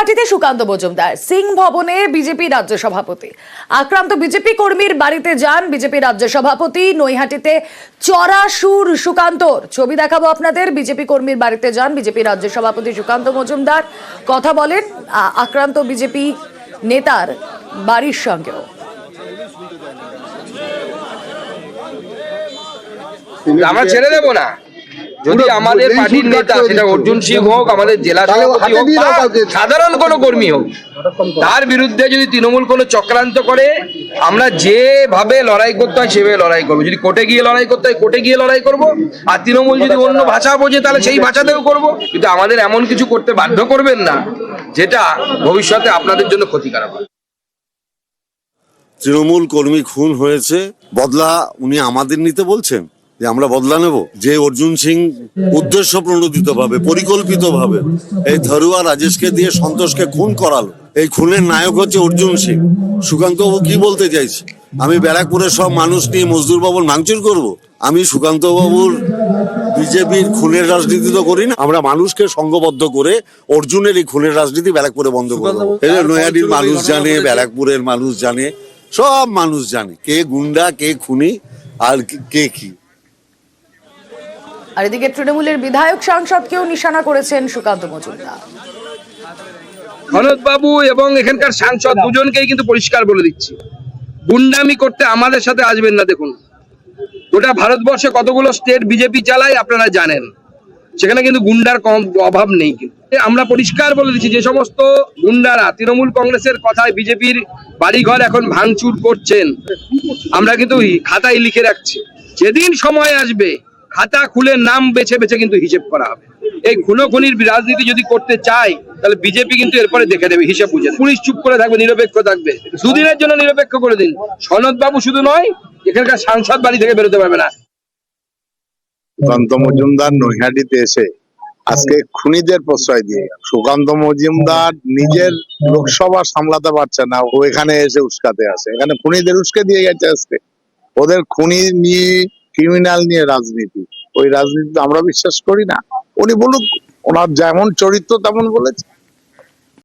নৈহাটিতে সুকান্ত মজুমদার সিং ভবনে বিজেপি রাজ্য সভাপতি আক্রান্ত বিজেপি কর্মীর বাড়িতে যান বিজেপি রাজ্য সভাপতি। নৈহাটিতে চড়া সুর সুকান্তর, ছবি দেখাবো আপনাদের। বিজেপি কর্মীর বাড়িতে যান বিজেপি রাজ্য সভাপতি সুকান্ত মজুমদার, কথা বলেন আক্রান্ত বিজেপি নেতার বাড়ির সঙ্গেও। আমরা ছেড়ে দেবো না, যদি আমাদের পার্টির নেতা, সেটা অর্জুন সিং হোক, আমাদের জেলা সভাপতি হোক, বা সাধারণ কোনো কর্মী হোক, তার বিরুদ্ধে যদি তৃণমূল কোনো চক্রান্ত করে, আমরা যেভাবে লড়াই করতে হয় সেভাবে লড়াই করবো। যদি কোর্টে গিয়ে লড়াই করতে হয় কোর্টে গিয়ে লড়াই করবো, আর তৃণমূল যদি অন্য ভাষা বোঝে তাহলে সেই ভাষাতেও করবো। কিন্তু আমাদের এমন কিছু করতে বাধ্য করবেন না যেটা ভবিষ্যতে আপনাদের জন্য ক্ষতিকারক হয়। তৃণমূল কর্মী খুন হয়েছে, বদলা উনি আমাদের নিতে বলছেন যে আমরা বদলা নেব? যে অর্জুন সিং উদ্দেশ্য প্রণোদিত ভাবে, পরিকল্পিত ভাবে এই ধরুয়া রাজেশকে দিয়ে সন্তোষকে খুন করালো, এই খুনের নায়ক হচ্ছে অর্জুন সিং। সুকান্ত বাবু কি বলতে চাইছে? আমি ব্যারাকপুরের সব মানুষ নিয়ে মজদুর ভবন ভাঙচুর করব? আমি সুকান্ত বাবুর বিজেপির খুনের রাজনীতি তো করি না। আমরা মানুষকে সংঘবদ্ধ করে অর্জুনের এই খুনের রাজনীতি ব্যারাকপুরে বন্ধ করবো। নৈহাটির মানুষ জানে, ব্যারাকপুরের মানুষ জানে, সব মানুষ জানে কে গুন্ডা, কে খুনি, আর কে কি। আর এদিকে তৃণমূলের বিধায়ক সাংসদকেও নিশানা করেছেন সুকান্ত মজুমদার। সনদ বাবু এবং এখানকার সাংসদ দুজনকেই কিন্তু পরিষ্কার বলে দিচ্ছি, গুন্ডামি করতে আমাদের সাথে আসবেন না। দেখুন, গোটা ভারতবর্ষে কতগুলো স্টেট বিজেপি চালায় আপনারা জানেন, সেখানে কিন্তু গুন্ডার কম অভাব নেই। কিন্তু আমরা পরিষ্কার বলে দিচ্ছি, যে সমস্ত গুন্ডারা তৃণমূল কংগ্রেসের কথায় বিজেপির বাড়িঘর এখন ভাঙচুর করছেন, আমরা কিন্তু খাতায় লিখে রাখছি, যেদিন সময় আসবে খাতা খুলে নাম বেছে বেছে কিন্তু হিসেব করা হবে। এই খুনোখুনির রাজনীতি যদি করতে চায় তাহলে বিজেপি কিন্তু এরপরে দেখে নেবে, হিসেব বুঝে। পুলিশ চুপ করে থাকবে, নিরপেক্ষ থাকবে, দুদিনের জন্য নিরপেক্ষ করে দিন। সনদ বাবু শুধু নয়, এখানকার সাংসদ বাড়ি থেকে বেরোতে পারবে না। সুকান্ত মজুমদার নৈহাটিতে এসে আজকে খুনিদের প্রশ্রয় দিয়ে, সুকান্ত মজুমদার নিজের লোকসভা সামলাতে পারছে না, ও এখানে এসে উস্কাতে আসে। এখানে খুনিদের উস্কে দিয়ে গেছে আজকে। ওদের খুনি নিয়ে, ক্রিমিনাল নিয়ে রাজনীতি, ওই রাজনীতি আমরা বিশ্বাস করি না। উনি বলুক, ওনার যেমন চরিত্র তেমন বলেছে।